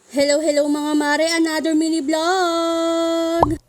Hello, hello mga mare, another mini vlog!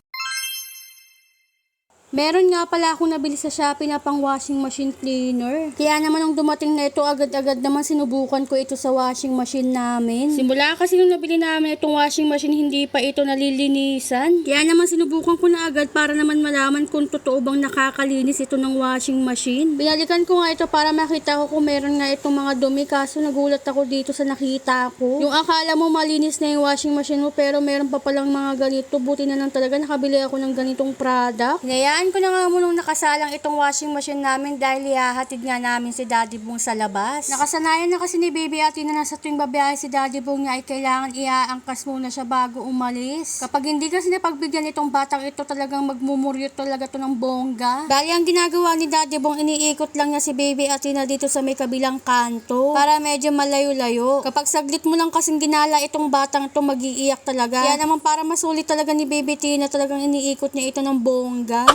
Meron nga pala akong nabili sa Shopee na pang washing machine cleaner. Kaya naman nung dumating na ito, agad-agad naman sinubukan ko ito sa washing machine namin. Simula kasi nung nabili namin itong washing machine, hindi pa ito nalilinisan. Kaya naman sinubukan ko na agad para naman malaman kung totoo bang nakakalinis ito ng washing machine. Binalikan ko nga ito para makita ko kung meron nga itong mga dumi, kaso nagulat ako dito sa nakita ko. Yung akala mo malinis na yung washing machine mo pero meron pa palang mga ganito. Buti na lang talaga nakabili ako ng ganitong product. Hinayaan ko na nga munong nakasalang itong washing machine namin dahil ihahatid nga namin si Daddy Bong sa labas. Nakasanayan na kasi ni Baby Ate na nasa tuwing babiyahe si Daddy Bong niya ay kailangan iaangkas muna siya bago umalis. Kapag hindi kasi napagbigyan itong batang ito, talagang magmumuryo talaga to ng bongga. Bali ang ginagawa ni Daddy Bong, iniikot lang niya si Baby Ate na dito sa may kabilang kanto para medyo malayo-layo. Kapag saglit mo lang kasing ginala itong batang ito, mag-iiyak talaga. Kaya naman para masulit talaga ni Baby Tina, talagang iniikot niya ito ng bongga.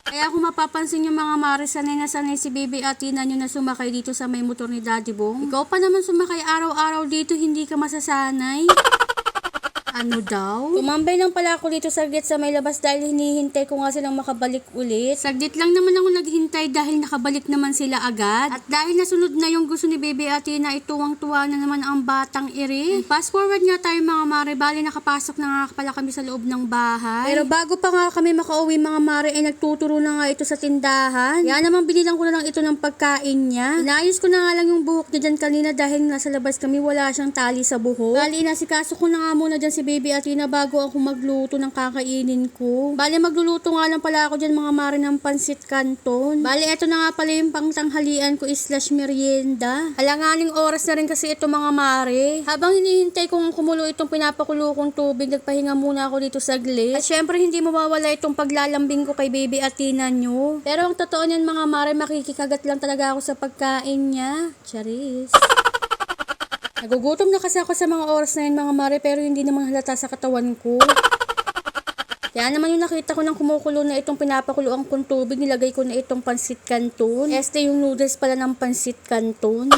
Kaya kung mapapansin yung mga mare, sanay na sanay si Baby Atina nyo na sumakay dito sa may motor ni Daddy Bong. Ikaw pa naman sumakay araw-araw dito, hindi ka masasanay. Ano daw? Tumambay lang pala ako dito saglit sa may labas dahil hinihintay ko nga silang makabalik ulit. Saglit lang naman ako naghintay dahil nakabalik naman sila agad. At dahil nasunod na yung gusto ni Baby Atina, ituwang-tuwa na naman ang batang iri. Fast forward nga tayo mga mare, bali nakapasok na nga pala kami sa loob ng bahay. Pero bago pa nga kami makauwi mga mare, ay nagtuturo na nga ito sa tindahan. Kaya naman binilang ko na lang ito ng pagkain niya. Inayos ko na nga lang yung buhok niya dyan kanina dahil nasa labas kami, wala siyang tali sa buhok. Bali inasikaso ko na nga muna dyan si Baby Atina bago ako magluto ng kakainin ko. Bali magluluto nga lang pala ako dyan mga mare ng pansit canton. Bali eto na nga pala yung pangtanghalian ko slash merienda. Alanganing oras na rin kasi ito mga mare. Habang hinihintay kong kumulo itong pinapakulo kong tubig, nagpahinga muna ako dito saglit. At syempre hindi mawawala itong paglalambing ko kay Baby Atina nyo. Pero ang totoo niyan mga mare, makikikagat lang talaga ako sa pagkain niya. Charis. Nagugutom na kasi ako sa mga oras na yun mga mare, pero hindi naman halata sa katawan ko. Kaya naman yung nakita ko ng kumukulo na itong pinapakuluan kong tubig, nilagay ko na itong pansit canton. Este yung noodles pala ng pansit canton.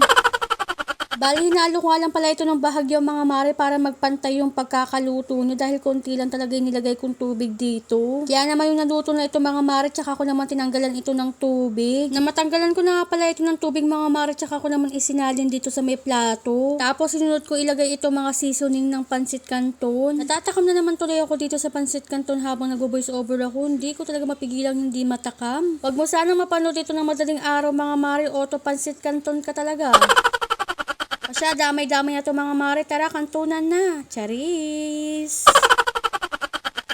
Bali, hinalo ko nga lang pala ito ng bahagyo mga mare para magpantay yung pagkakaluto niya dahil konti lang talaga yung nilagay kong tubig dito. Kaya naman yung naluto na ito mga mare, tsaka ko naman tinanggalan ito ng tubig. Na matanggalan ko na nga pala ito ng tubig mga mare, tsaka ko naman isinalin dito sa may plato. Tapos sinunod ko ilagay ito mga seasoning ng pansit canton. Natatakam na naman tuloy ako dito sa pansit canton habang nag-voice over ako. Hindi ko talaga mapigilang hindi matakam. Wag mo sanang mapanood ito ng madaling araw mga mare, auto pansit canton ka talaga. Masya, damay-damay na ito mga mare. Tara, kantunan na. Charis!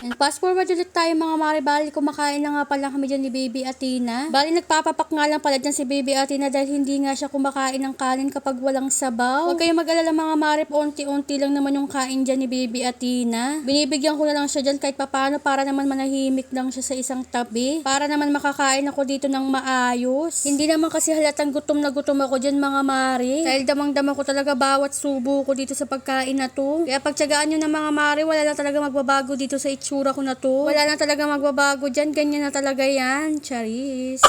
And fast forward ulit tayo mga mare. Bali, kumakain na nga pala kami dyan ni Baby Atina. Bali, nagpapapak nga lang pala dyan si Baby Atina dahil hindi nga siya kumakain ng kanin kapag walang sabaw. Huwag kayong mag-alala mga mare, unti-unti lang naman yung kain dyan ni Baby Atina. Binibigyan ko na lang siya dyan kahit papano para naman manahimik lang siya sa isang tabi. Para naman makakain ako dito ng maayos. Hindi naman kasi halatang gutom na gutom ako dyan mga mare. Dahil damang-dama ko talaga bawat subo ko dito sa pagkain na to. Kaya pagtsagaan nyo na mga mare, wala na talaga magbabago dito sa itsura ko na to. Wala na talaga magbabago dyan. Ganyan na talaga yan. Charis.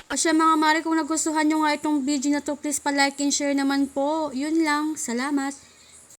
O siya mga mare, kung nagustuhan nyo nga itong video na to, please pa-like and share naman po. Yun lang. Salamat.